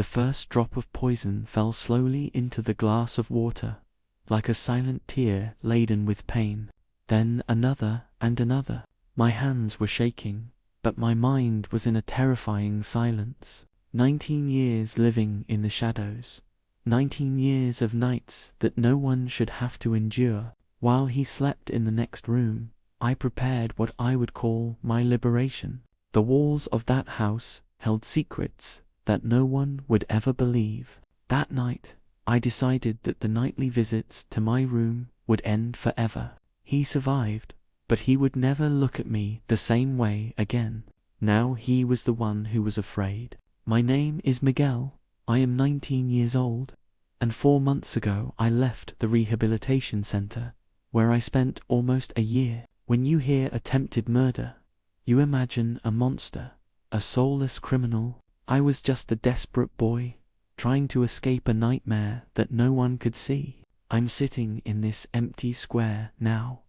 The first drop of poison fell slowly into the glass of water, like a silent tear laden with pain. Then another and another. My hands were shaking, but my mind was in a terrifying silence. 19 years living in the shadows. 19 years of nights that no one should have to endure. While he slept in the next room, I prepared what I would call my liberation. The walls of that house held secrets that no one would ever believe. That night, I decided that the nightly visits to my room would end forever. He survived, but he would never look at me the same way again. Now he was the one who was afraid. My name is Miguel. I am 19 years old, and 4 months ago I left the rehabilitation center, where I spent almost a year. When you hear attempted murder, you imagine a monster, a soulless criminal. I was just a desperate boy, trying to escape a nightmare that no one could see. I'm sitting in this empty square now,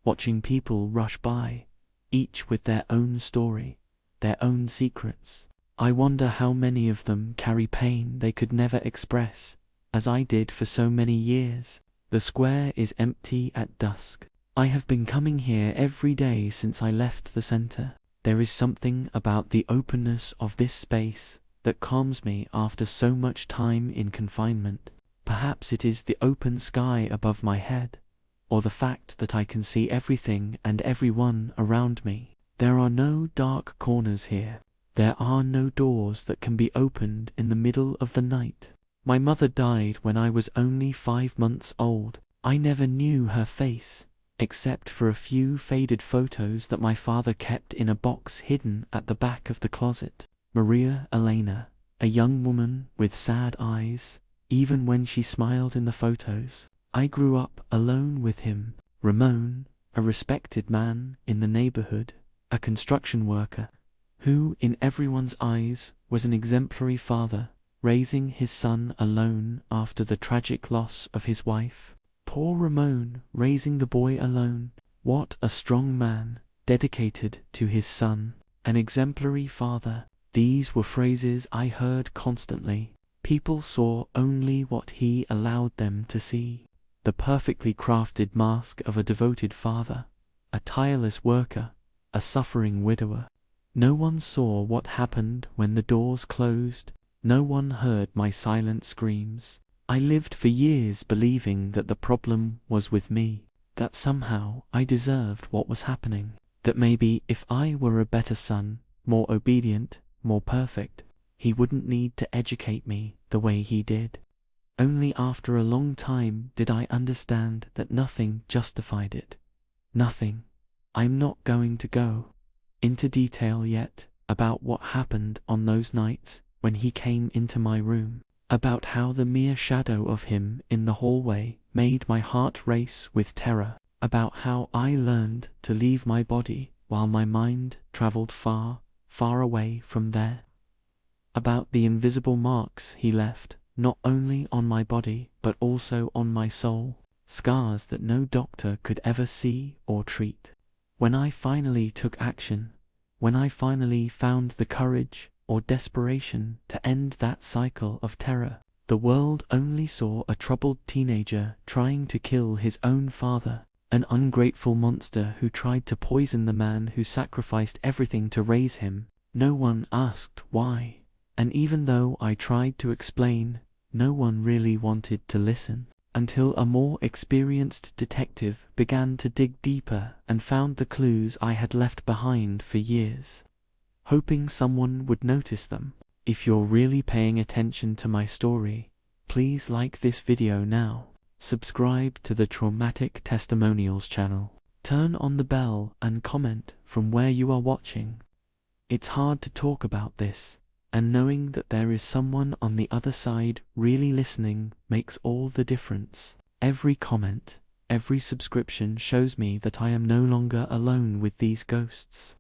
watching people rush by, each with their own story, their own secrets. I wonder how many of them carry pain they could never express, as I did for so many years. The square is empty at dusk. I have been coming here every day since I left the center. There is something about the openness of this space that calms me after so much time in confinement. Perhaps it is the open sky above my head, or the fact that I can see everything and everyone around me. There are no dark corners here. There are no doors that can be opened in the middle of the night. My mother died when I was only 5 months old. I never knew her face, except for a few faded photos that my father kept in a box hidden at the back of the closet. Maria Elena, a young woman with sad eyes, even when she smiled in the photos. I grew up alone with him. Ramon, a respected man in the neighborhood, a construction worker, who in everyone's eyes was an exemplary father, raising his son alone after the tragic loss of his wife. Poor Ramon, raising the boy alone. What a strong man, dedicated to his son, an exemplary father. These were phrases I heard constantly. People saw only what he allowed them to see. The perfectly crafted mask of a devoted father, a tireless worker, a suffering widower. No one saw what happened when the doors closed. No one heard my silent screams. I lived for years believing that the problem was with me, that somehow I deserved what was happening, that maybe if I were a better son, more obedient, more perfect, he wouldn't need to educate me the way he did. Only after a long time did I understand that nothing justified it. Nothing. I'm not going to go into detail yet about what happened on those nights when he came into my room, about how the mere shadow of him in the hallway made my heart race with terror, about how I learned to leave my body while my mind traveled far, far away from there, about the invisible marks he left, not only on my body but also on my soul, scars that no doctor could ever see or treat. When I finally took action, when I finally found the courage or desperation to end that cycle of terror, the world only saw a troubled teenager trying to kill his own father, an ungrateful monster who tried to poison the man who sacrificed everything to raise him. No one asked why, and even though I tried to explain, no one really wanted to listen, until a more experienced detective began to dig deeper and found the clues I had left behind for years, hoping someone would notice them. If you're really paying attention to my story, please like this video now, subscribe to the Traumatic Testimonials channel, turn on the bell and comment from where you are watching. It's hard to talk about this, and knowing that there is someone on the other side really listening makes all the difference. Every comment, every subscription shows me that I am no longer alone with these ghosts,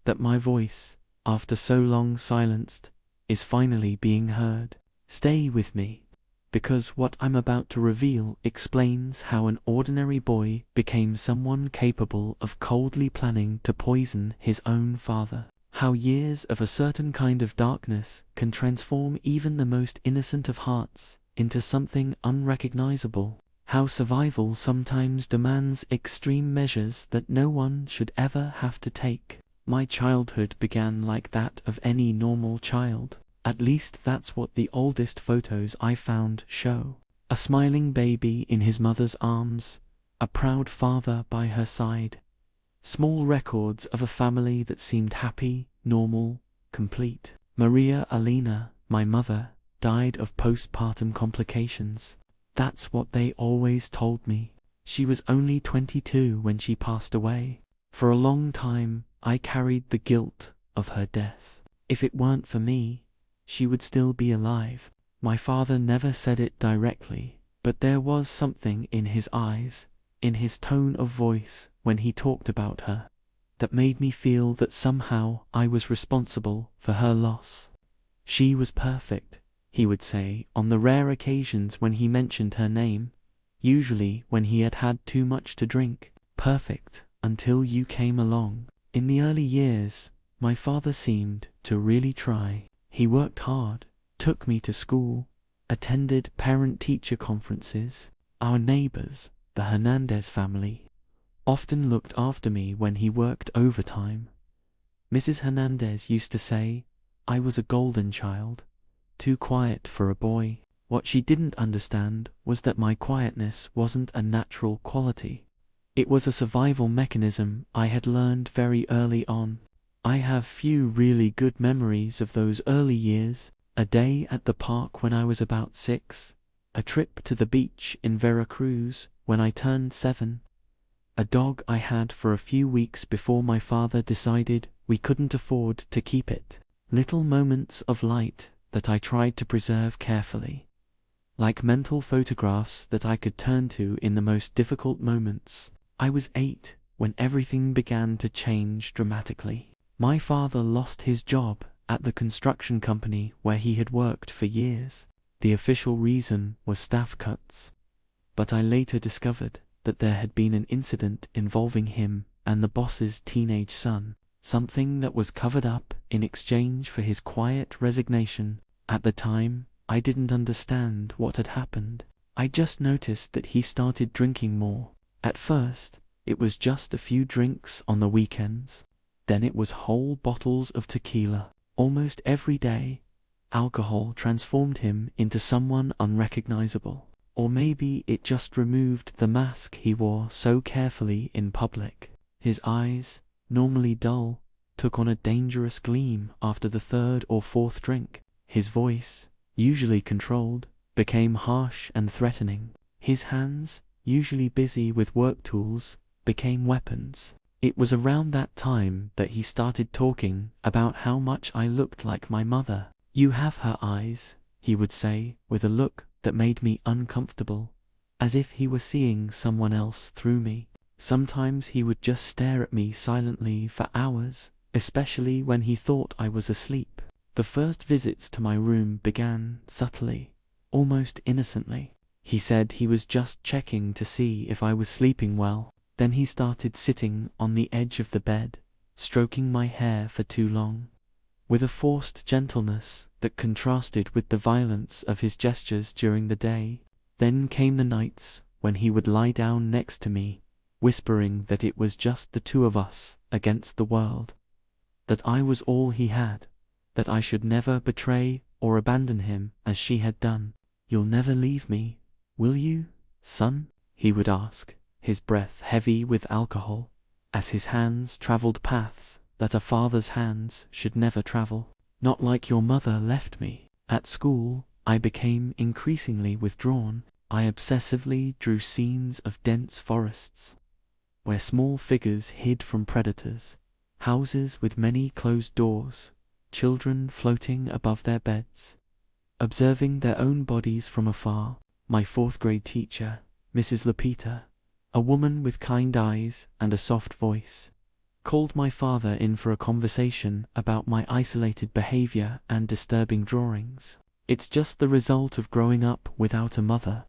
that my voice, after so long silenced, is finally being heard. Stay with me, because what I'm about to reveal explains how an ordinary boy became someone capable of coldly planning to poison his own father. How years of a certain kind of darkness can transform even the most innocent of hearts into something unrecognizable. How survival sometimes demands extreme measures that no one should ever have to take. My childhood began like that of any normal child. At least that's what the oldest photos I found show. A smiling baby in his mother's arms, a proud father by her side. Small records of a family that seemed happy, normal, complete. Maria Alina, my mother, died of postpartum complications. That's what they always told me. She was only 22 when she passed away. For a long time, I carried the guilt of her death. If it weren't for me, she would still be alive. My father never said it directly, but there was something in his eyes, in his tone of voice when he talked about her, that made me feel that somehow I was responsible for her loss. She was perfect, he would say on the rare occasions when he mentioned her name, usually when he had had too much to drink. Perfect until you came along. In the early years, my father seemed to really try. He worked hard, took me to school, attended parent-teacher conferences. Our neighbors, the Hernandez family, often looked after me when he worked overtime. Mrs. Hernandez used to say I was a golden child, too quiet for a boy. What she didn't understand was that my quietness wasn't a natural quality. It was a survival mechanism I had learned very early on. I have few really good memories of those early years. A day at the park when I was about 6, a trip to the beach in Veracruz when I turned 7, a dog I had for a few weeks before my father decided we couldn't afford to keep it. Little moments of light that I tried to preserve carefully, like mental photographs that I could turn to in the most difficult moments. I was 8 when everything began to change dramatically. My father lost his job at the construction company where he had worked for years. The official reason was staff cuts, but I later discovered that there had been an incident involving him and the boss's teenage son, something that was covered up in exchange for his quiet resignation. At the time, I didn't understand what had happened. I just noticed that he started drinking more. At first, it was just a few drinks on the weekends. Then it was whole bottles of tequila. Almost every day, alcohol transformed him into someone unrecognizable. Or maybe it just removed the mask he wore so carefully in public. His eyes, normally dull, took on a dangerous gleam after the 3rd or 4th drink. His voice, usually controlled, became harsh and threatening. His hands, usually busy with work tools, became weapons. It was around that time that he started talking about how much I looked like my mother. "You have her eyes," he would say, with a look that made me uncomfortable, as if he were seeing someone else through me. Sometimes he would just stare at me silently for hours, especially when he thought I was asleep. The first visits to my room began subtly, almost innocently. He said he was just checking to see if I was sleeping well. Then he started sitting on the edge of the bed, stroking my hair for too long, with a forced gentleness that contrasted with the violence of his gestures during the day. Then came the nights when he would lie down next to me, whispering that it was just the two of us against the world, that I was all he had, that I should never betray or abandon him as she had done. "You'll never leave me, will you, son?" he would ask, his breath heavy with alcohol, as his hands traveled paths that a father's hands should never travel. "Not like your mother left me." At school, I became increasingly withdrawn. I obsessively drew scenes of dense forests, where small figures hid from predators, houses with many closed doors, children floating above their beds, observing their own bodies from afar. My 4th grade teacher, Mrs. Lapita, a woman with kind eyes and a soft voice, called my father in for a conversation about my isolated behavior and disturbing drawings. "It's just the result of growing up without a mother,"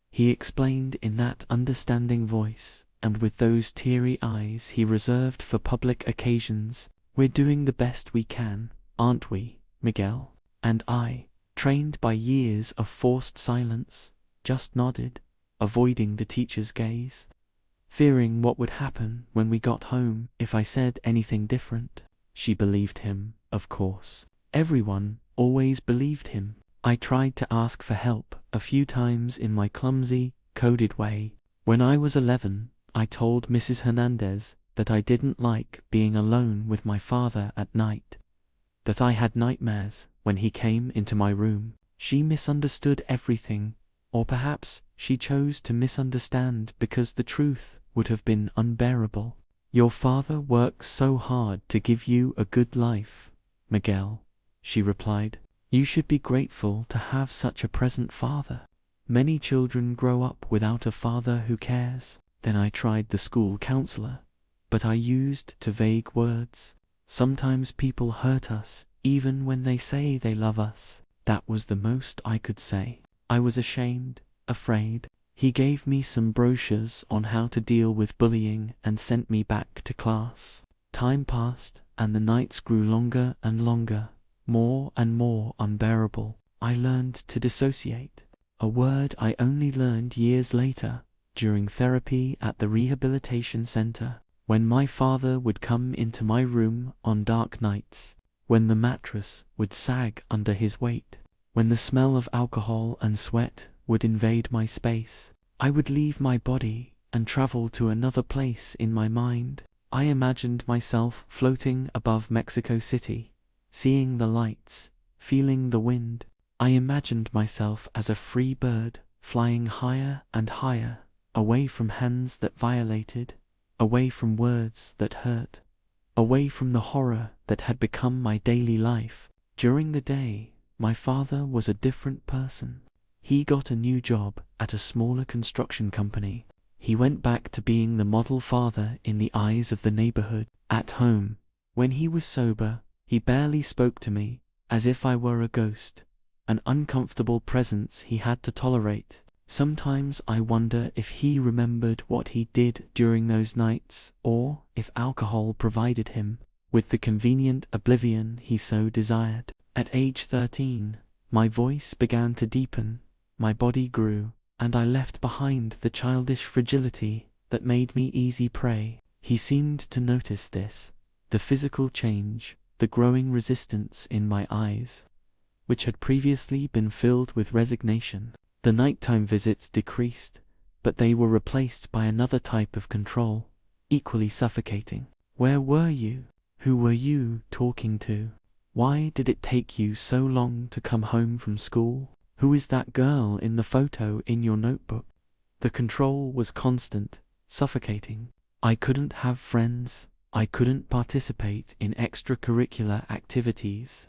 he explained in that understanding voice, and with those teary eyes he reserved for public occasions. We're doing the best we can, aren't we, Miguel? And I, trained by years of forced silence, just nodded, avoiding the teacher's gaze, fearing what would happen when we got home if I said anything different. She believed him, of course. Everyone always believed him. I tried to ask for help a few times in my clumsy, coded way. When I was 11, I told Mrs. Hernandez that I didn't like being alone with my father at night, that I had nightmares when he came into my room. She misunderstood everything, or perhaps she chose to misunderstand because the truth would have been unbearable. Your father works so hard to give you a good life, Miguel, she replied. You should be grateful to have such a present father. Many children grow up without a father who cares. Then I tried the school counselor, but I used too vague words. Sometimes people hurt us, even when they say they love us. That was the most I could say. I was ashamed, afraid. He gave me some brochures on how to deal with bullying and sent me back to class. Time passed, and the nights grew longer and longer, more and more unbearable. I learned to dissociate, a word I only learned years later, during therapy at the rehabilitation center, when my father would come into my room on dark nights, when the mattress would sag under his weight, when the smell of alcohol and sweat would invade my space. I would leave my body and travel to another place in my mind. I imagined myself floating above Mexico City, seeing the lights, feeling the wind. I imagined myself as a free bird, flying higher and higher, away from hands that violated, away from words that hurt, away from the horror that had become my daily life. During the day, my father was a different person. He got a new job at a smaller construction company. He went back to being the model father in the eyes of the neighborhood. At home, when he was sober, he barely spoke to me, as if I were a ghost, an uncomfortable presence he had to tolerate. Sometimes I wonder if he remembered what he did during those nights, or if alcohol provided him with the convenient oblivion he so desired. At age 13, my voice began to deepen, my body grew, and I left behind the childish fragility that made me easy prey. He seemed to notice this, the physical change, the growing resistance in my eyes, which had previously been filled with resignation. The nighttime visits decreased, but they were replaced by another type of control, equally suffocating. Where were you? Who were you talking to? Why did it take you so long to come home from school? Who is that girl in the photo in your notebook? The control was constant, suffocating. I couldn't have friends. I couldn't participate in extracurricular activities.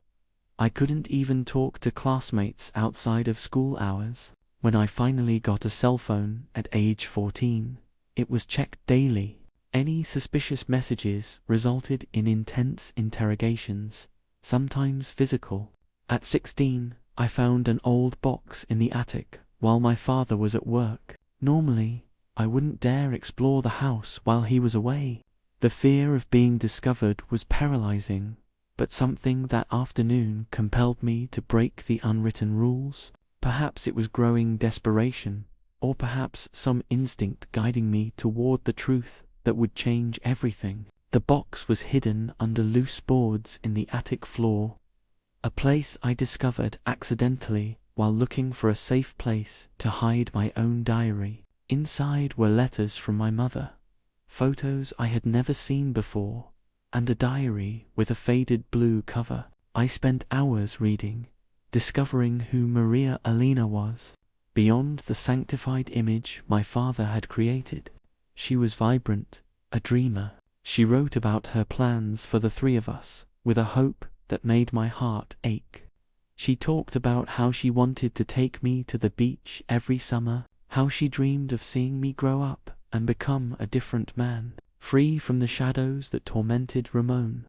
I couldn't even talk to classmates outside of school hours. When I finally got a cell phone at age 14, it was checked daily. Any suspicious messages resulted in intense interrogations, sometimes physical. At 16, I found an old box in the attic while my father was at work. Normally, I wouldn't dare explore the house while he was away. The fear of being discovered was paralyzing, but something that afternoon compelled me to break the unwritten rules. Perhaps it was growing desperation, or perhaps some instinct guiding me toward the truth that would change everything. The box was hidden under loose boards in the attic floor, a place I discovered accidentally while looking for a safe place to hide my own diary. Inside were letters from my mother, photos I had never seen before, and a diary with a faded blue cover. I spent hours reading, discovering who Maria Elena was. Beyond the sanctified image my father had created, she was vibrant, a dreamer. She wrote about her plans for the three of us, with a hope that made my heart ache. She talked about how she wanted to take me to the beach every summer, how she dreamed of seeing me grow up and become a different man, free from the shadows that tormented Ramon.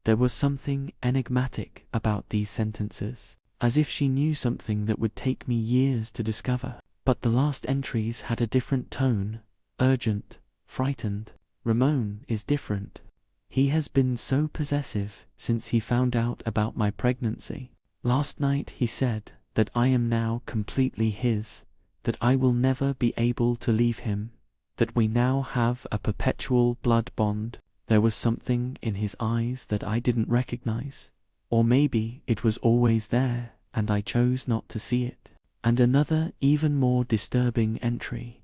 There was something enigmatic about these sentences, as if she knew something that would take me years to discover. But the last entries had a different tone, urgent, frightened. Ramon is different. He has been so possessive since he found out about my pregnancy. Last night he said that I am now completely his, that I will never be able to leave him, that we now have a perpetual blood bond. There was something in his eyes that I didn't recognize. Or maybe it was always there, and I chose not to see it. And another even more disturbing entry.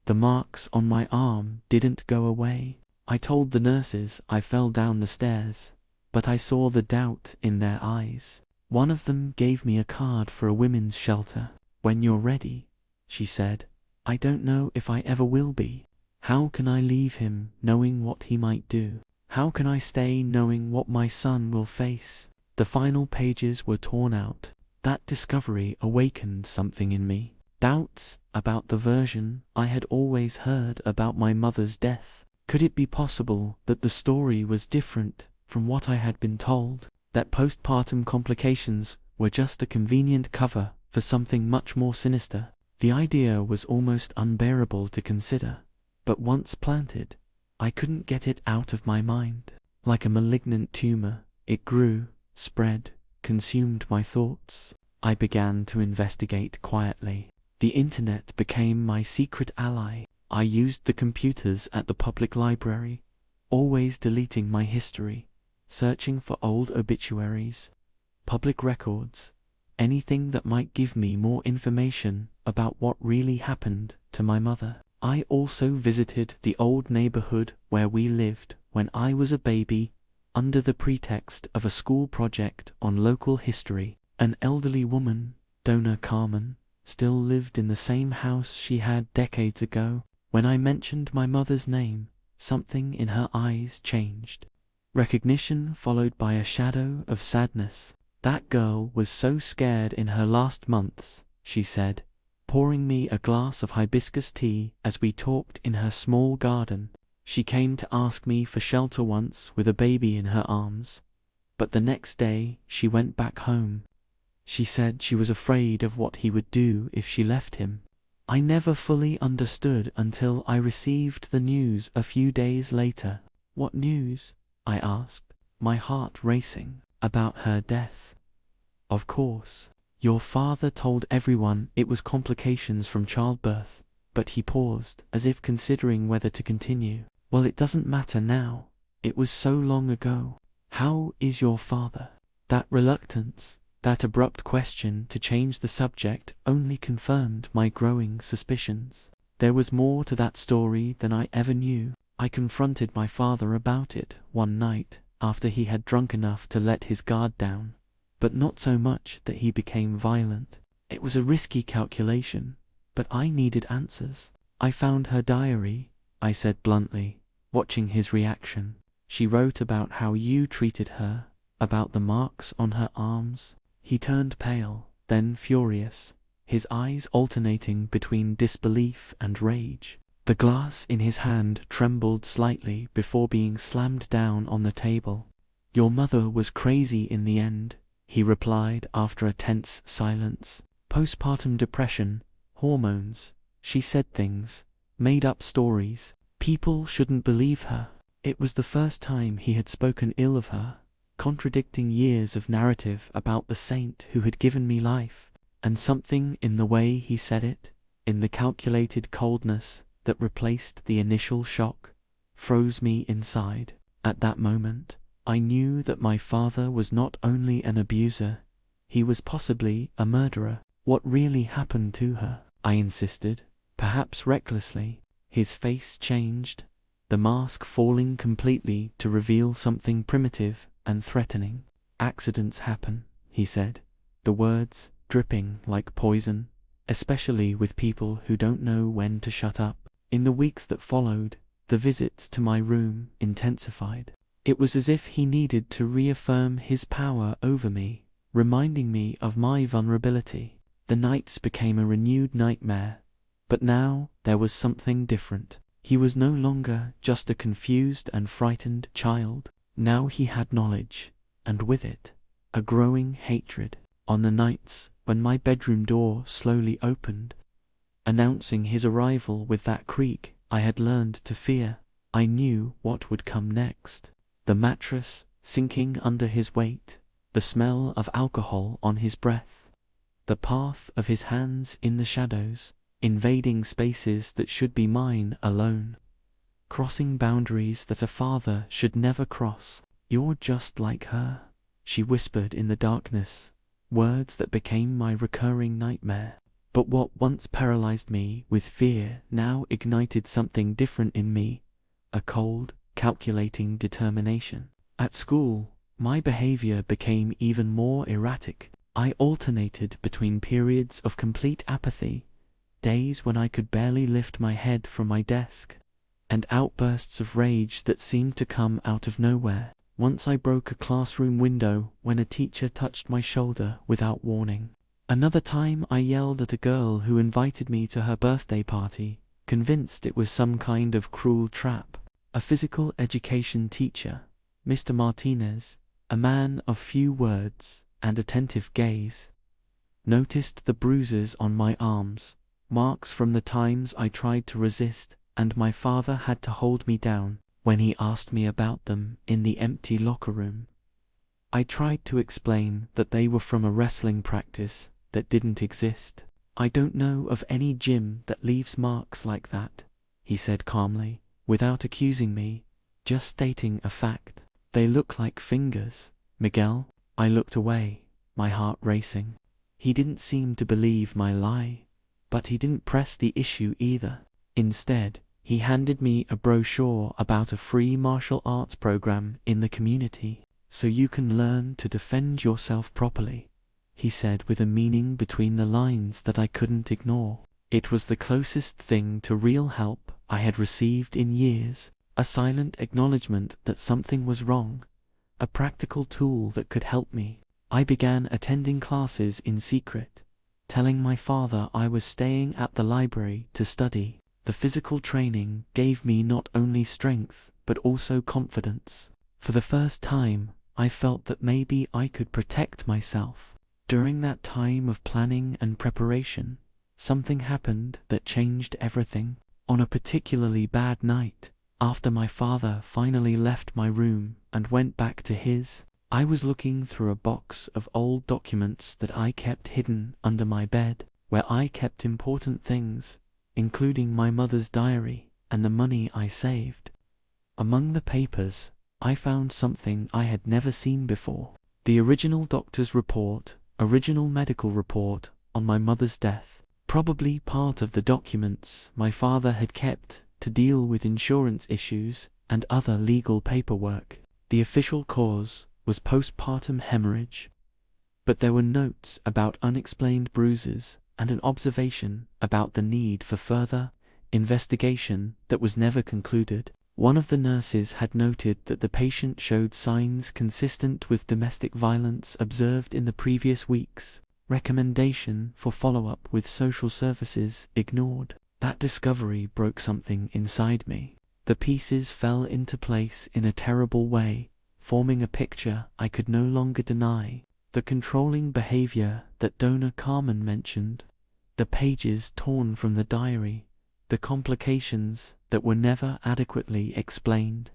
The marks on my arm didn't go away. I told the nurses I fell down the stairs, but I saw the doubt in their eyes. One of them gave me a card for a women's shelter. When you're ready, she said. I don't know if I ever will be. How can I leave him knowing what he might do? How can I stay knowing what my son will face? The final pages were torn out. That discovery awakened something in me. Doubts about the version I had always heard about my mother's death. Could it be possible that the story was different from what I had been told? That postpartum complications were just a convenient cover for something much more sinister? The idea was almost unbearable to consider, but once planted, I couldn't get it out of my mind. Like a malignant tumor, it grew, spread, consumed my thoughts. I began to investigate quietly. The internet became my secret ally. I used the computers at the public library, always deleting my history, searching for old obituaries, public records, anything that might give me more information about what really happened to my mother. I also visited the old neighborhood where we lived when I was a baby, under the pretext of a school project on local history. An elderly woman, Dona Carmen, still lived in the same house she had decades ago. When I mentioned my mother's name, something in her eyes changed. Recognition followed by a shadow of sadness. That girl was so scared in her last months, she said, pouring me a glass of hibiscus tea as we talked in her small garden. She came to ask me for shelter once with a baby in her arms, but the next day she went back home. She said she was afraid of what he would do if she left him. I never fully understood until I received the news a few days later. What news? I asked, my heart racing. About her death. Of course. Your father told everyone it was complications from childbirth, but he paused, as if considering whether to continue. Well, it doesn't matter now. It was so long ago. How is your father? That reluctance, that abrupt question to change the subject only confirmed my growing suspicions. There was more to that story than I ever knew. I confronted my father about it one night, after he had drunk enough to let his guard down, but not so much that he became violent. It was a risky calculation, but I needed answers. I found her diary, I said bluntly, watching his reaction. She wrote about how you treated her, about the marks on her arms. He turned pale, then furious, his eyes alternating between disbelief and rage. The glass in his hand trembled slightly before being slammed down on the table. Your mother was crazy in the end, he replied after a tense silence. Postpartum depression, hormones, she said things, made up stories. People shouldn't believe her. It was the first time he had spoken ill of her, contradicting years of narrative about the saint who had given me life. And something in the way he said it, in the calculated coldness that replaced the initial shock, froze me inside. At that moment, I knew that my father was not only an abuser, he was possibly a murderer. What really happened to her? I insisted, perhaps recklessly. His face changed, the mask falling completely to reveal something primitive and threatening. Accidents happen, he said, the words dripping like poison, especially with people who don't know when to shut up. In the weeks that followed, the visits to my room intensified. It was as if he needed to reaffirm his power over me, reminding me of my vulnerability. The nights became a renewed nightmare, but now there was something different. He was no longer just a confused and frightened child. Now he had knowledge, and with it, a growing hatred. On the nights when my bedroom door slowly opened, announcing his arrival with that creak I had learned to fear, I knew what would come next. the mattress sinking under his weight, the smell of alcohol on his breath, the path of his hands in the shadows, invading spaces that should be mine alone, crossing boundaries that a father should never cross. "You're just like her," she whispered in the darkness, words that became my recurring nightmare. But what once paralyzed me with fear now ignited something different in me, a cold, calculating determination. At school, my behavior became even more erratic. I alternated between periods of complete apathy, days when I could barely lift my head from my desk, and outbursts of rage that seemed to come out of nowhere. Once I broke a classroom window when a teacher touched my shoulder without warning. Another time I yelled at a girl who invited me to her birthday party, convinced it was some kind of cruel trap. A physical education teacher, Mr. Martinez, a man of few words and attentive gaze, noticed the bruises on my arms, marks from the times I tried to resist, and my father had to hold me down when he asked me about them in the empty locker room. I tried to explain that they were from a wrestling practice that didn't exist. "I don't know of any gym that leaves marks like that," he said calmly, without accusing me, just stating a fact. "They look like fingers, Miguel." I looked away, my heart racing. He didn't seem to believe my lie, but he didn't press the issue either. Instead, he handed me a brochure about a free martial arts program in the community. "So you can learn to defend yourself properly," he said with a meaning between the lines that I couldn't ignore. It was the closest thing to real help I had received in years, a silent acknowledgement that something was wrong, a practical tool that could help me. I began attending classes in secret, telling my father I was staying at the library to study. The physical training gave me not only strength but also confidence. For the first time, I felt that maybe I could protect myself. During that time of planning and preparation, something happened that changed everything. On a particularly bad night, after my father finally left my room and went back to his, I was looking through a box of old documents that I kept hidden under my bed, where I kept important things, including my mother's diary and the money I saved. Among the papers, I found something I had never seen before. The original doctor's report, original medical report on my mother's death, probably part of the documents my father had kept to deal with insurance issues and other legal paperwork. The official cause was postpartum hemorrhage, but there were notes about unexplained bruises and an observation about the need for further investigation that was never concluded. One of the nurses had noted that the patient showed signs consistent with domestic violence observed in the previous weeks. Recommendation for follow-up with social services ignored. That discovery broke something inside me. The pieces fell into place in a terrible way, forming a picture I could no longer deny. The controlling behavior that Dona Carmen mentioned, the pages torn from the diary, the complications that were never adequately explained,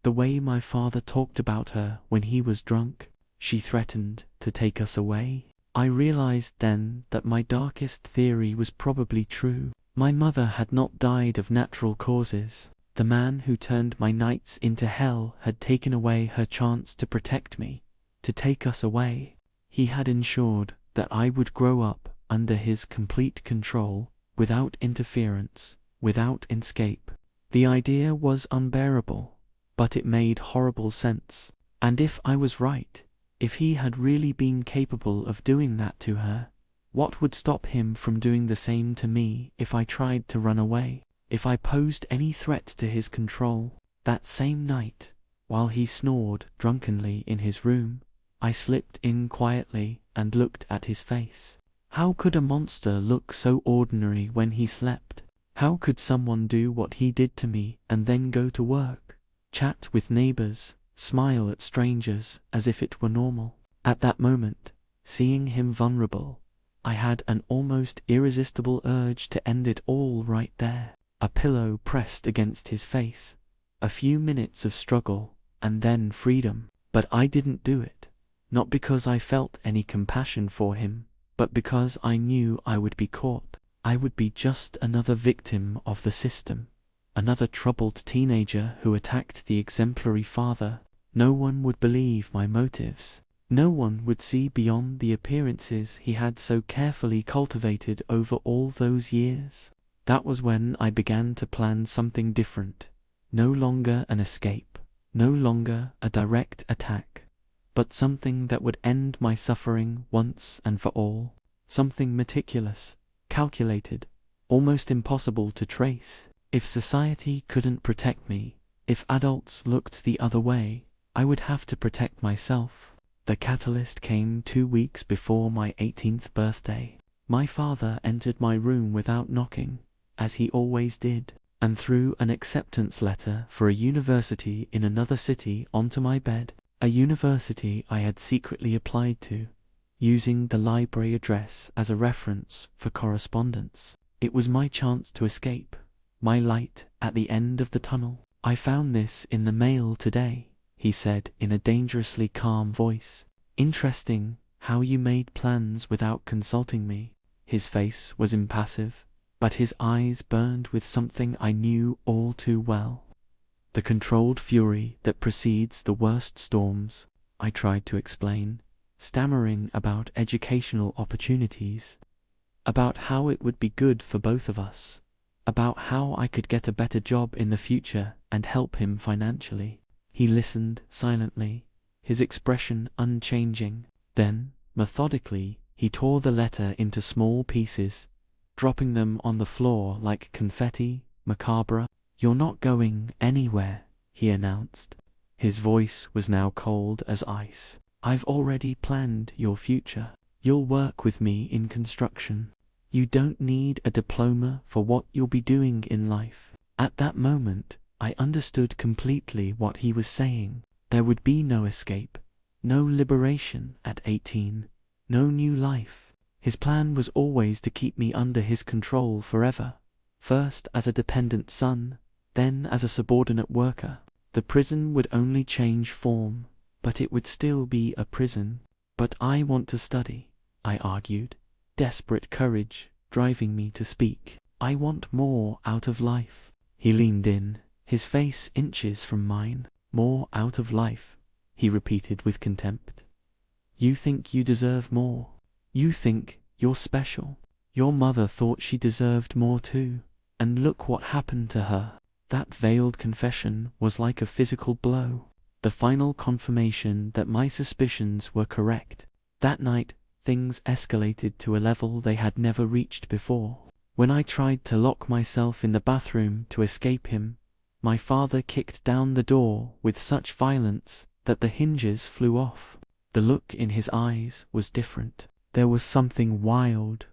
the way my father talked about her when he was drunk. She threatened to take us away. I realized then that my darkest theory was probably true. My mother had not died of natural causes. The man who turned my nights into hell had taken away her chance to protect me, to take us away. He had ensured that I would grow up under his complete control, without interference, without escape. The idea was unbearable, but it made horrible sense. And if I was right, if he had really been capable of doing that to her, what would stop him from doing the same to me if I tried to run away, if I posed any threat to his control? That same night, while he snored drunkenly in his room, I slipped in quietly and looked at his face. How could a monster look so ordinary when he slept? How could someone do what he did to me and then go to work, chat with neighbors, smile at strangers as if it were normal? At that moment, seeing him vulnerable, I had an almost irresistible urge to end it all right there. A pillow pressed against his face, a few minutes of struggle, and then freedom. But I didn't do it. Not because I felt any compassion for him, but because I knew I would be caught. I would be just another victim of the system, another troubled teenager who attacked the exemplary father. No one would believe my motives. No one would see beyond the appearances he had so carefully cultivated over all those years. That was when I began to plan something different. No longer an escape, no longer a direct attack, but something that would end my suffering once and for all. Something meticulous, calculated, almost impossible to trace. If society couldn't protect me, if adults looked the other way, I would have to protect myself. The catalyst came 2 weeks before my 18th birthday. My father entered my room without knocking, as he always did, and threw an acceptance letter for a university in another city onto my bed, a university I had secretly applied to, using the library address as a reference for correspondence. It was my chance to escape, my light at the end of the tunnel. "I found this in the mail today," he said in a dangerously calm voice. "Interesting how you made plans without consulting me." His face was impassive, but his eyes burned with something I knew all too well. The controlled fury that precedes the worst storms, I tried to explain, stammering about educational opportunities, about how it would be good for both of us, about how I could get a better job in the future and help him financially. He listened silently, his expression unchanging. Then, methodically, he tore the letter into small pieces, dropping them on the floor like confetti, macabre. "You're not going anywhere," he announced. His voice was now cold as ice. "I've already planned your future. You'll work with me in construction. You don't need a diploma for what you'll be doing in life." At that moment, I understood completely what he was saying. There would be no escape, no liberation at 18, no new life. His plan was always to keep me under his control forever, first as a dependent son, then as a subordinate worker. The prison would only change form, but it would still be a prison. "But I want to study," I argued, desperate courage driving me to speak. "I want more out of life." He leaned in, his face inches from mine. "More out of life," he repeated with contempt. "You think you deserve more. You think you're special. Your mother thought she deserved more too, and look what happened to her." That veiled confession was like a physical blow, the final confirmation that my suspicions were correct. That night, things escalated to a level they had never reached before. When I tried to lock myself in the bathroom to escape him, my father kicked down the door with such violence that the hinges flew off. The look in his eyes was different. There was something wild,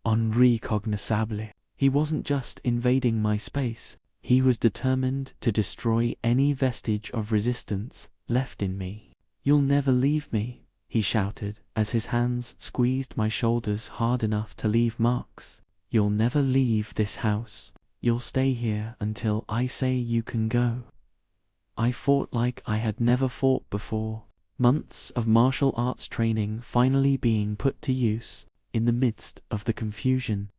unrecognizable. He wasn't just invading my space. He was determined to destroy any vestige of resistance left in me. "You'll never leave me," he shouted as his hands squeezed my shoulders hard enough to leave marks. "You'll never leave this house. You'll stay here until I say you can go." I fought like I had never fought before, months of martial arts training finally being put to use in the midst of the confusion.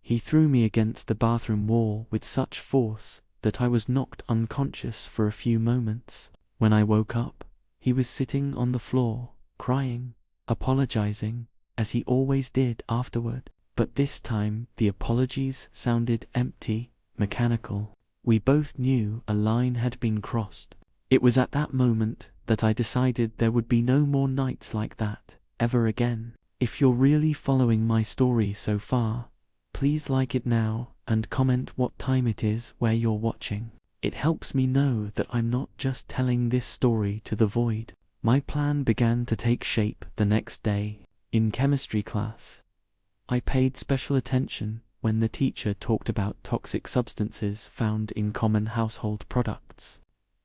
He threw me against the bathroom wall with such force that I was knocked unconscious for a few moments. When I woke up, he was sitting on the floor, crying, apologizing, as he always did afterward. But this time the apologies sounded empty, mechanical. We both knew a line had been crossed. It was at that moment that I decided there would be no more nights like that, ever again. If you're really following my story so far, please like it now and comment what time it is where you're watching. It helps me know that I'm not just telling this story to the void. My plan began to take shape the next day. In chemistry class, I paid special attention when the teacher talked about toxic substances found in common household products.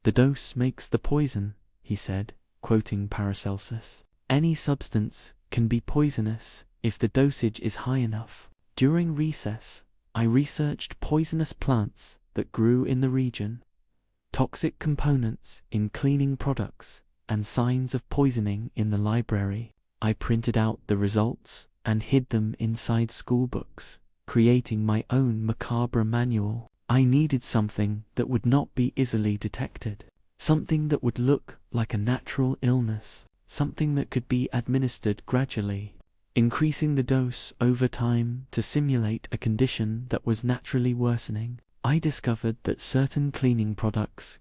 "The dose makes the poison," he said, quoting Paracelsus. "Any substance can be poisonous if the dosage is high enough." During recess, I researched poisonous plants that grew in the region. toxic components in cleaning products, and signs of poisoning in the library. I printed out the results and hid them inside schoolbooks, creating my own macabre manual. I needed something that would not be easily detected, something that would look like a natural illness, something that could be administered gradually, increasing the dose over time to simulate a condition that was naturally worsening. I discovered that certain cleaning products,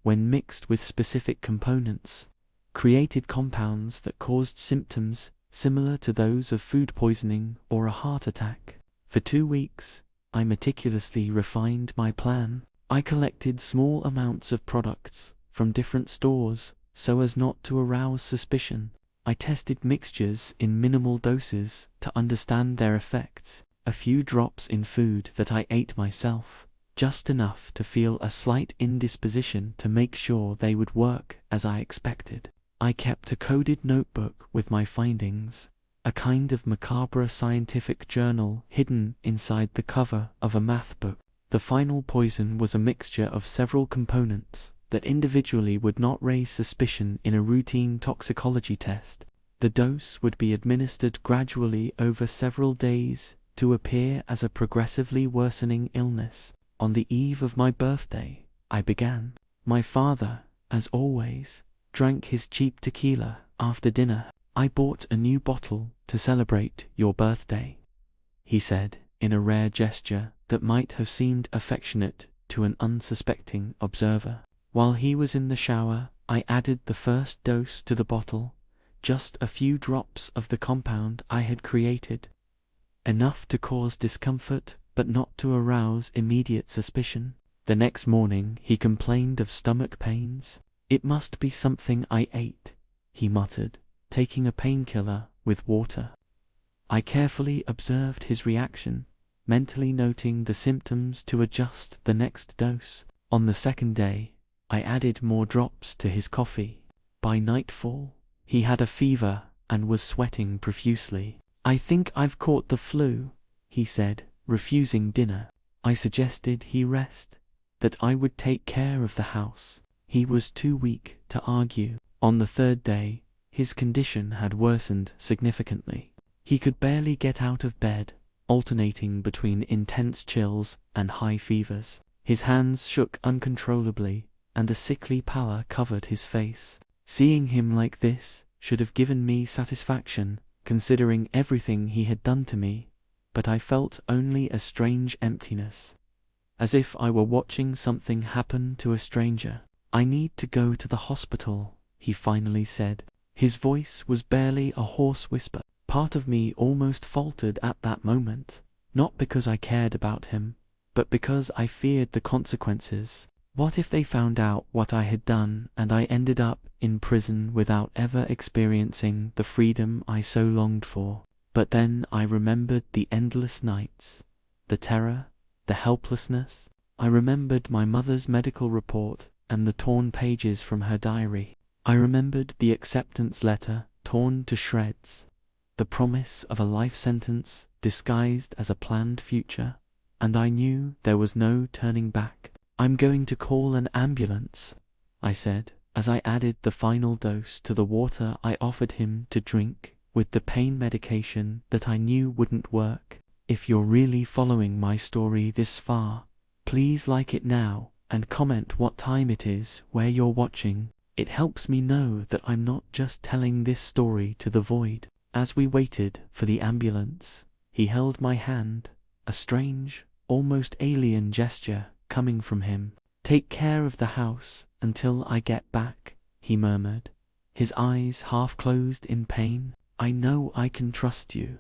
when mixed with specific components, created compounds that caused symptoms similar to those of food poisoning or a heart attack. For 2 weeks, I meticulously refined my plan. I collected small amounts of products from different stores so as not to arouse suspicion. I tested mixtures in minimal doses to understand their effects. A few drops in food that I ate myself, just enough to feel a slight indisposition to make sure they would work as I expected. I kept a coded notebook with my findings, a kind of macabre scientific journal hidden inside the cover of a math book. The final poison was a mixture of several components that individually would not raise suspicion in a routine toxicology test. The dose would be administered gradually over several days to appear as a progressively worsening illness. On the eve of my birthday, I began. My father, as always, drank his cheap tequila after dinner. "I bought a new bottle to celebrate your birthday," he said, in a rare gesture that might have seemed affectionate to an unsuspecting observer. While he was in the shower, I added the first dose to the bottle, just a few drops of the compound I had created, enough to cause discomfort but not to arouse immediate suspicion. The next morning he complained of stomach pains. "It must be something I ate," he muttered, taking a painkiller with water. I carefully observed his reaction, mentally noting the symptoms to adjust the next dose. On the second day, I added more drops to his coffee. By nightfall, he had a fever and was sweating profusely. "I think I've caught the flu," he said, refusing dinner. I suggested he rest, that I would take care of the house. He was too weak to argue. On the third day, his condition had worsened significantly. He could barely get out of bed, alternating between intense chills and high fevers. His hands shook uncontrollably, and a sickly pallor covered his face. Seeing him like this should have given me satisfaction, considering everything he had done to me, but I felt only a strange emptiness, as if I were watching something happen to a stranger. "I need to go to the hospital," he finally said. His voice was barely a hoarse whisper. Part of me almost faltered at that moment, not because I cared about him, but because I feared the consequences. What if they found out what I had done and I ended up in prison without ever experiencing the freedom I so longed for? But then I remembered the endless nights, the terror, the helplessness. I remembered my mother's medical report and the torn pages from her diary. I remembered the acceptance letter torn to shreds, the promise of a life sentence disguised as a planned future, and I knew there was no turning back. "I'm going to call an ambulance," I said, as I added the final dose to the water I offered him to drink with the pain medication that I knew wouldn't work. If you're really following my story this far, please like it now and comment what time it is where you're watching. It helps me know that I'm not just telling this story to the void. As we waited for the ambulance, he held my hand, a strange, almost alien gesture coming from him. "Take care of the house until I get back," he murmured, his eyes half closed in pain. "I know I can trust you."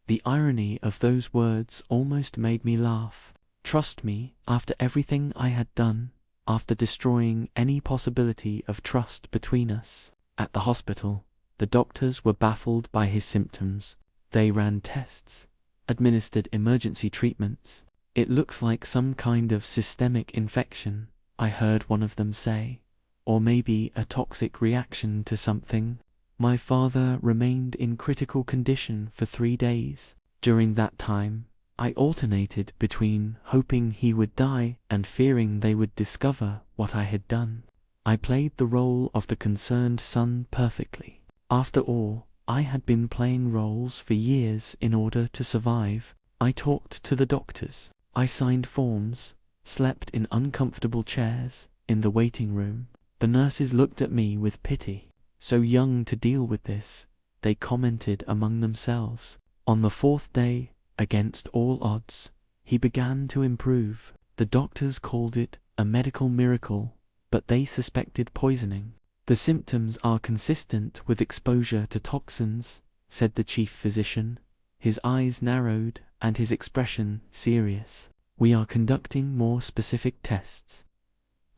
The irony of those words almost made me laugh. Trust me after everything I had done, after destroying any possibility of trust between us. At the hospital, the doctors were baffled by his symptoms. They ran tests, administered emergency treatments. "It looks like some kind of systemic infection," I heard one of them say, "or maybe a toxic reaction to something." My father remained in critical condition for 3 days. During that time, I alternated between hoping he would die and fearing they would discover what I had done. I played the role of the concerned son perfectly. After all, I had been playing roles for years in order to survive. I talked to the doctors. I signed forms, slept in uncomfortable chairs in the waiting room. The nurses looked at me with pity. So young to deal with this, they commented among themselves. On the 4th day, against all odds, he began to improve. The doctors called it a medical miracle, but they suspected poisoning. The symptoms are consistent with exposure to toxins, said the chief physician. His eyes narrowed and his expression serious. We are conducting more specific tests.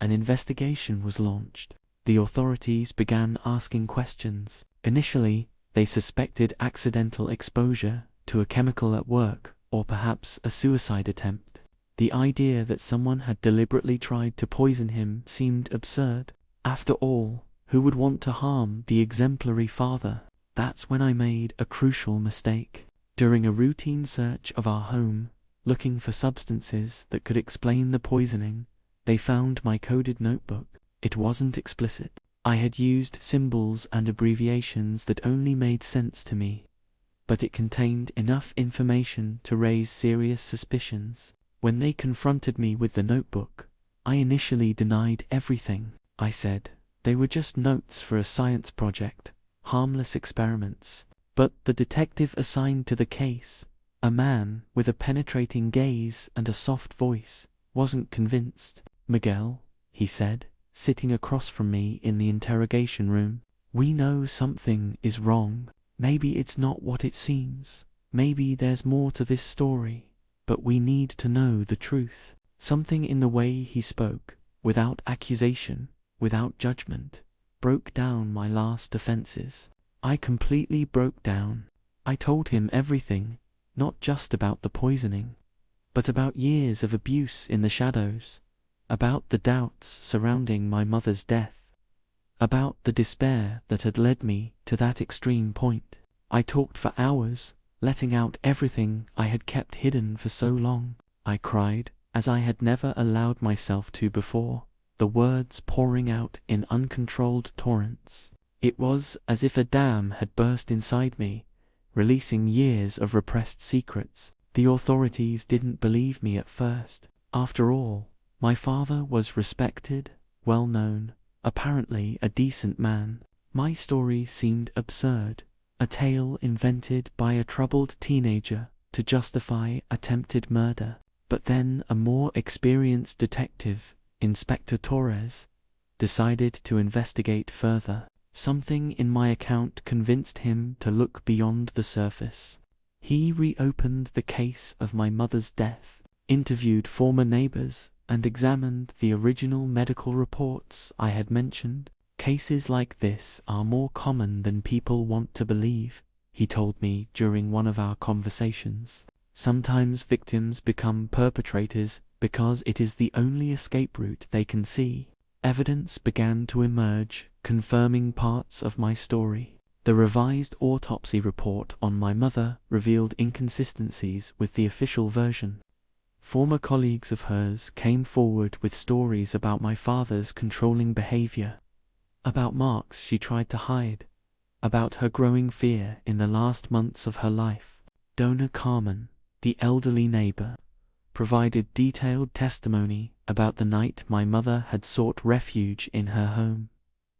An investigation was launched. The authorities began asking questions. Initially, they suspected accidental exposure to a chemical at work, or perhaps a suicide attempt. The idea that someone had deliberately tried to poison him seemed absurd. After all, who would want to harm the exemplary father? That's when I made a crucial mistake. During a routine search of our home, looking for substances that could explain the poisoning, they found my coded notebook. It wasn't explicit. I had used symbols and abbreviations that only made sense to me, but it contained enough information to raise serious suspicions. When they confronted me with the notebook, I initially denied everything. I said they were just notes for a science project, harmless experiments. But the detective assigned to the case, a man with a penetrating gaze and a soft voice, wasn't convinced. "Miguel," he said, sitting across from me in the interrogation room, "we know something is wrong. Maybe it's not what it seems. Maybe there's more to this story, but we need to know the truth." Something in the way he spoke, without accusation, without judgment, broke down my last defenses. I completely broke down. I told him everything, not just about the poisoning, but about years of abuse in the shadows, about the doubts surrounding my mother's death, about the despair that had led me to that extreme point. I talked for hours, letting out everything I had kept hidden for so long. I cried, as I had never allowed myself to before, the words pouring out in uncontrolled torrents. It was as if a dam had burst inside me, releasing years of repressed secrets. The authorities didn't believe me at first. After all, my father was respected, well known, apparently a decent man. My story seemed absurd, a tale invented by a troubled teenager to justify attempted murder. But then a more experienced detective, Inspector Torres, decided to investigate further. Something in my account convinced him to look beyond the surface. He reopened the case of my mother's death, interviewed former neighbors, and examined the original medical reports I had mentioned. "Cases like this are more common than people want to believe," he told me during one of our conversations. "Sometimes victims become perpetrators because it is the only escape route they can see." Evidence began to emerge, confirming parts of my story. The revised autopsy report on my mother revealed inconsistencies with the official version. Former colleagues of hers came forward with stories about my father's controlling behavior, about marks she tried to hide, about her growing fear in the last months of her life. Dona Carmen, the elderly neighbor, provided detailed testimony about the night my mother had sought refuge in her home.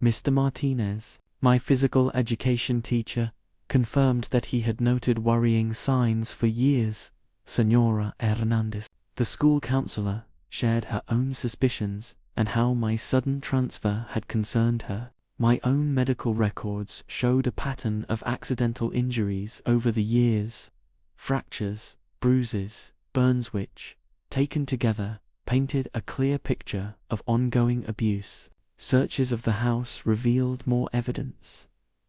Mr. Martinez, my physical education teacher, confirmed that he had noted worrying signs for years. Senora Hernandez, the school counselor, shared her own suspicions and how my sudden transfer had concerned her. My own medical records showed a pattern of accidental injuries over the years. Fractures, bruises, burns which, taken together, painted a clear picture of ongoing abuse. Searches of the house revealed more evidence.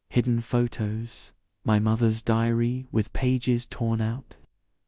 Hidden photos, my mother's diary with pages torn out,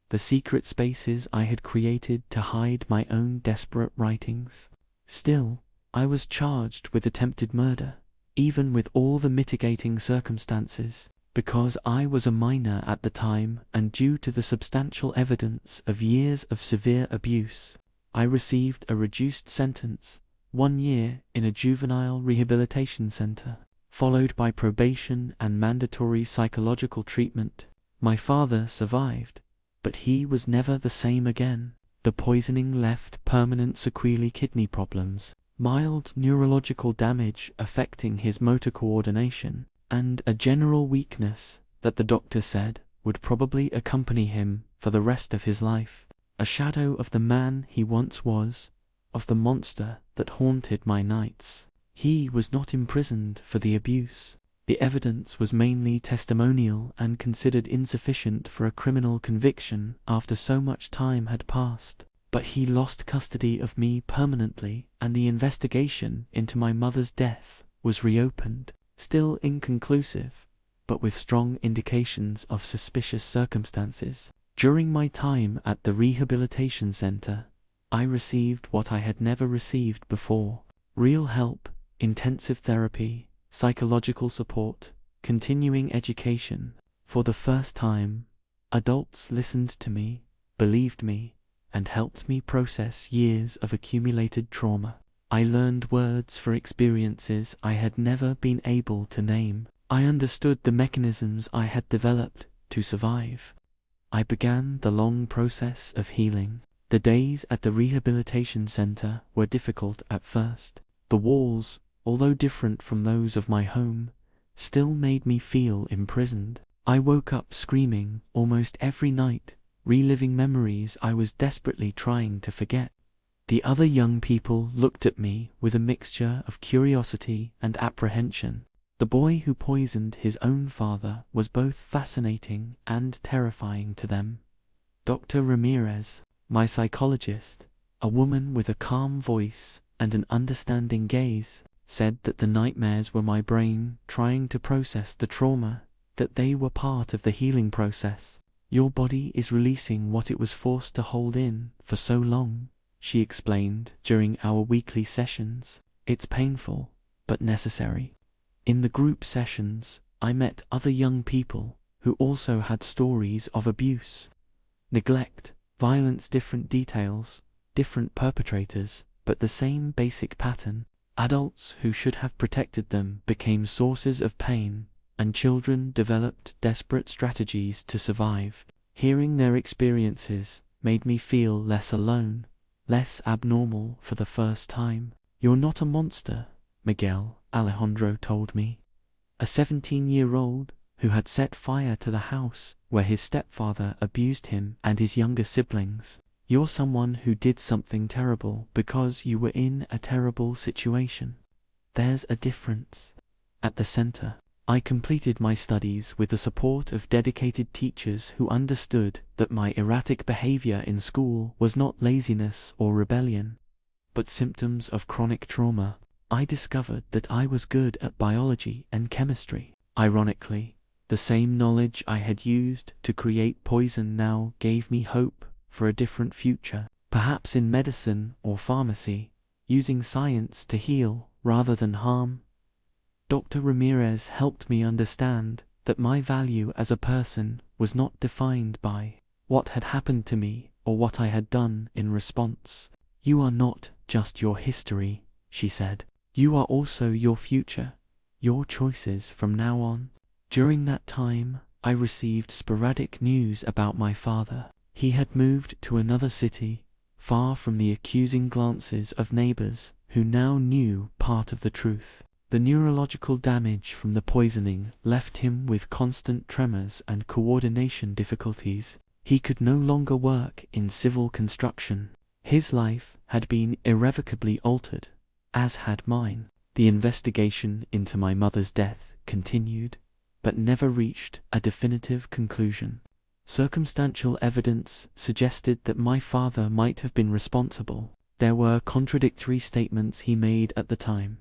the secret spaces I had created to hide my own desperate writings. Still, I was charged with attempted murder, even with all the mitigating circumstances. Because I was a minor at the time and due to the substantial evidence of years of severe abuse, I received a reduced sentence, 1 year in a juvenile rehabilitation center, followed by probation and mandatory psychological treatment. My father survived, but he was never the same again. The poisoning left permanent sequelae, kidney problems, mild neurological damage affecting his motor coordination, and a general weakness that the doctor said would probably accompany him for the rest of his life. A shadow of the man he once was, of the monster that haunted my nights. He was not imprisoned for the abuse. The evidence was mainly testimonial and considered insufficient for a criminal conviction after so much time had passed. But he lost custody of me permanently, and the investigation into my mother's death was reopened. Still inconclusive, but with strong indications of suspicious circumstances. During my time at the rehabilitation center, I received what I had never received before: real help, intensive therapy, psychological support, continuing education. For the first time, adults listened to me, believed me, and helped me process years of accumulated trauma. I learned words for experiences I had never been able to name. I understood the mechanisms I had developed to survive. I began the long process of healing. The days at the rehabilitation center were difficult at first. The walls, although different from those of my home, still made me feel imprisoned. I woke up screaming almost every night, reliving memories I was desperately trying to forget. The other young people looked at me with a mixture of curiosity and apprehension. The boy who poisoned his own father was both fascinating and terrifying to them. Dr. Ramirez, my psychologist, a woman with a calm voice and an understanding gaze, said that the nightmares were my brain trying to process the trauma, that they were part of the healing process. Your body is releasing what it was forced to hold in for so long, she explained during our weekly sessions. It's painful, but necessary. In the group sessions, I met other young people who also had stories of abuse, neglect, violence, different details, different perpetrators, but the same basic pattern. Adults who should have protected them became sources of pain, and children developed desperate strategies to survive. Hearing their experiences made me feel less alone, less abnormal for the first time. You're not a monster, Miguel, Alejandro told me. A 17-year-old who had set fire to the house where his stepfather abused him and his younger siblings. You're someone who did something terrible because you were in a terrible situation. There's a difference. At the center, I completed my studies with the support of dedicated teachers who understood that my erratic behavior in school was not laziness or rebellion, but symptoms of chronic trauma. I discovered that I was good at biology and chemistry. Ironically, the same knowledge I had used to create poison now gave me hope for a different future, perhaps in medicine or pharmacy, using science to heal rather than harm. Dr. Ramirez helped me understand that my value as a person was not defined by what had happened to me or what I had done in response. You are not just your history, she said. You are also your future, your choices from now on. During that time, I received sporadic news about my father. He had moved to another city, far from the accusing glances of neighbors who now knew part of the truth. The neurological damage from the poisoning left him with constant tremors and coordination difficulties. He could no longer work in civil construction. His life had been irrevocably altered, as had mine. The investigation into my mother's death continued, but never reached a definitive conclusion. Circumstantial evidence suggested that my father might have been responsible. There were contradictory statements he made at the time.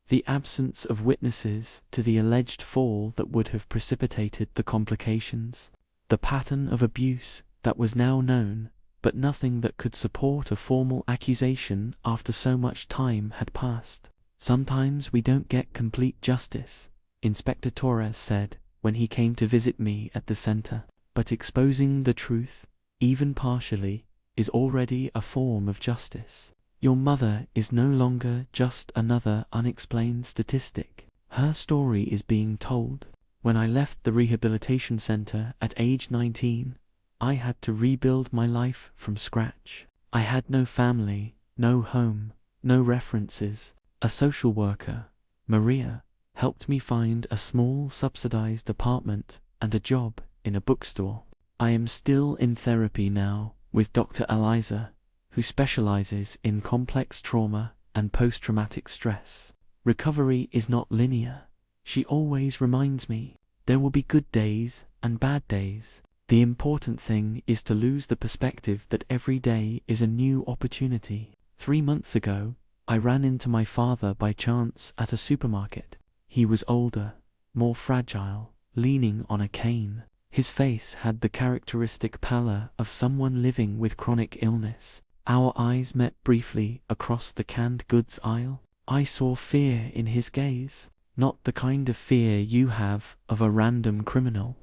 The absence of witnesses to the alleged fall that would have precipitated the complications. The pattern of abuse that was now known, but nothing that could support a formal accusation after so much time had passed. Sometimes we don't get complete justice, Inspector Torres said, when he came to visit me at the center. But exposing the truth, even partially, is already a form of justice. Your mother is no longer just another unexplained statistic. Her story is being told. When I left the rehabilitation center at age 19, I had to rebuild my life from scratch. I had no family, no home, no references. A social worker, Maria, helped me find a small subsidized apartment and a job in a bookstore. I am still in therapy now with Dr. Eliza, who specializes in complex trauma and post-traumatic stress. Recovery is not linear. She always reminds me, there will be good days and bad days. The important thing is to lose the perspective that every day is a new opportunity. 3 months ago, I ran into my father by chance at a supermarket. He was older, more fragile, leaning on a cane. His face had the characteristic pallor of someone living with chronic illness. Our eyes met briefly across the canned goods aisle. I saw fear in his gaze, not the kind of fear you have of a random criminal,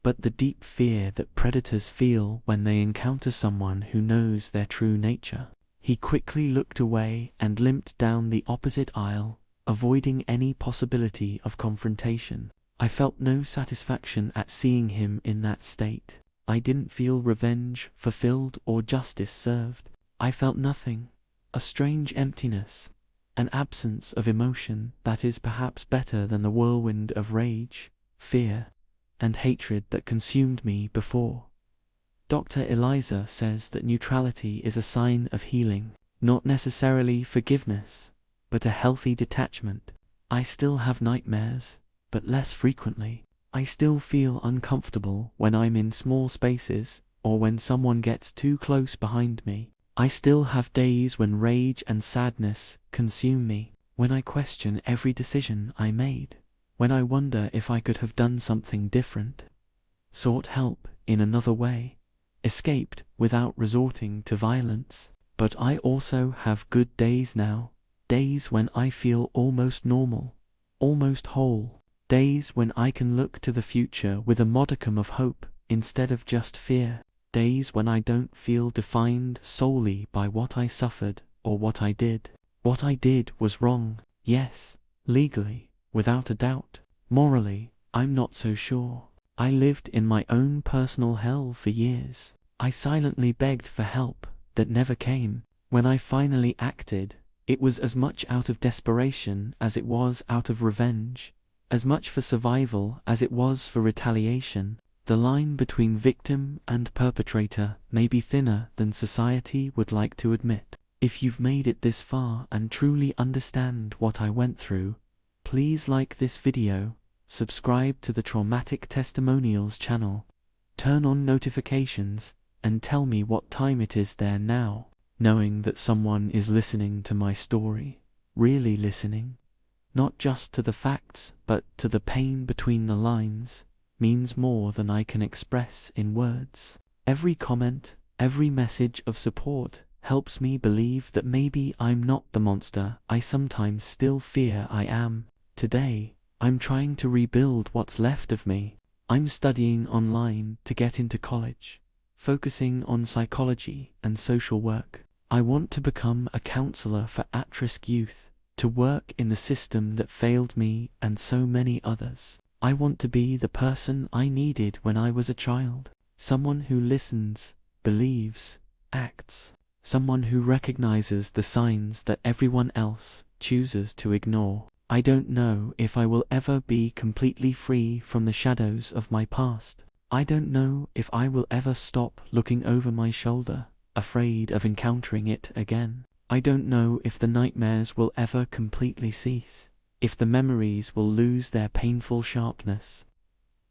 but the deep fear that predators feel when they encounter someone who knows their true nature. He quickly looked away and limped down the opposite aisle, avoiding any possibility of confrontation. I felt no satisfaction at seeing him in that state. I didn't feel revenge fulfilled or justice served. I felt nothing, a strange emptiness, an absence of emotion that is perhaps better than the whirlwind of rage, fear, and hatred that consumed me before. Dr. Eliza says that neutrality is a sign of healing, not necessarily forgiveness, but a healthy detachment. I still have nightmares, but less frequently. I still feel uncomfortable when I'm in small spaces or when someone gets too close behind me. I still have days when rage and sadness consume me, when I question every decision I made, when I wonder if I could have done something different, sought help in another way, escaped without resorting to violence. But I also have good days now, days when I feel almost normal, almost whole, days when I can look to the future with a modicum of hope instead of just fear, days when I don't feel defined solely by what I suffered or what I did. What I did was wrong, yes, legally, without a doubt. Morally, I'm not so sure. I lived in my own personal hell for years. I silently begged for help that never came. When I finally acted, it was as much out of desperation as it was out of revenge, as much for survival as it was for retaliation. The line between victim and perpetrator may be thinner than society would like to admit. If you've made it this far and truly understand what I went through, please like this video, subscribe to the Traumatic Testimonials channel, turn on notifications, and tell me what time it is there now. Knowing that someone is listening to my story, really listening, not just to the facts but to the pain between the lines, means more than I can express in words. Every comment, every message of support helps me believe that maybe I'm not the monster I sometimes still fear I am. Today, I'm trying to rebuild what's left of me. I'm studying online to get into college, focusing on psychology and social work. I want to become a counselor for at-risk youth, to work in the system that failed me and so many others. I want to be the person I needed when I was a child, someone who listens, believes, acts, someone who recognizes the signs that everyone else chooses to ignore. I don't know if I will ever be completely free from the shadows of my past. I don't know if I will ever stop looking over my shoulder, afraid of encountering it again. I don't know if the nightmares will ever completely cease, if the memories will lose their painful sharpness,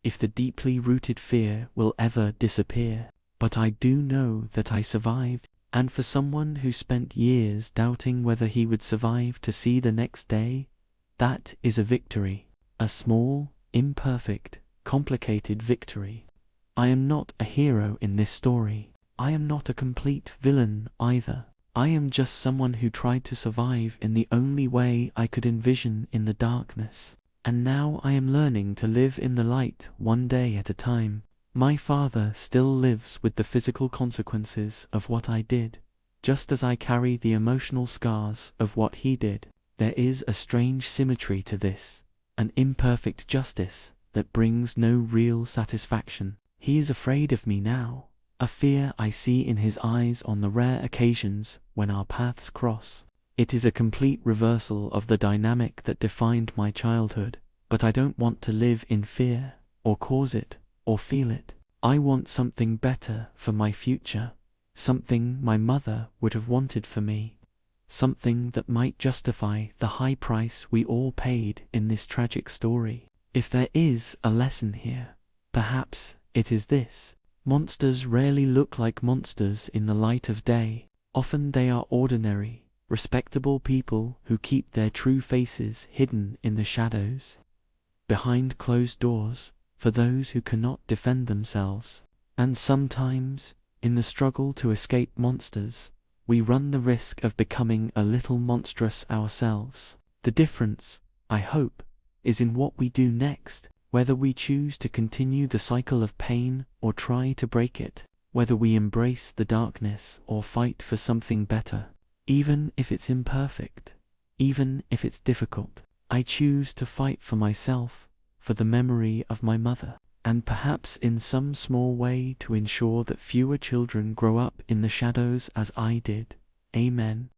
if the deeply rooted fear will ever disappear. But I do know that I survived, and for someone who spent years doubting whether he would survive to see the next day, that is a victory. A small, imperfect, complicated victory. I am not a hero in this story. I am not a complete villain either. I am just someone who tried to survive in the only way I could envision in the darkness. And now I am learning to live in the light one day at a time. My father still lives with the physical consequences of what I did, just as I carry the emotional scars of what he did. There is a strange symmetry to this, an imperfect justice that brings no real satisfaction. He is afraid of me now, a fear I see in his eyes on the rare occasions when our paths cross. It is a complete reversal of the dynamic that defined my childhood, but I don't want to live in fear, or cause it, or feel it. I want something better for my future, something my mother would have wanted for me, something that might justify the high price we all paid in this tragic story. If there is a lesson here, perhaps it is this: monsters rarely look like monsters in the light of day. Often they are ordinary, respectable people who keep their true faces hidden in the shadows, behind closed doors, for those who cannot defend themselves. And sometimes, in the struggle to escape monsters, we run the risk of becoming a little monstrous ourselves. The difference, I hope, is in what we do next, whether we choose to continue the cycle of pain or try to break it, whether we embrace the darkness or fight for something better. Even if it's imperfect, even if it's difficult, I choose to fight for myself, for the memory of my mother, and perhaps in some small way to ensure that fewer children grow up in the shadows as I did. Amen.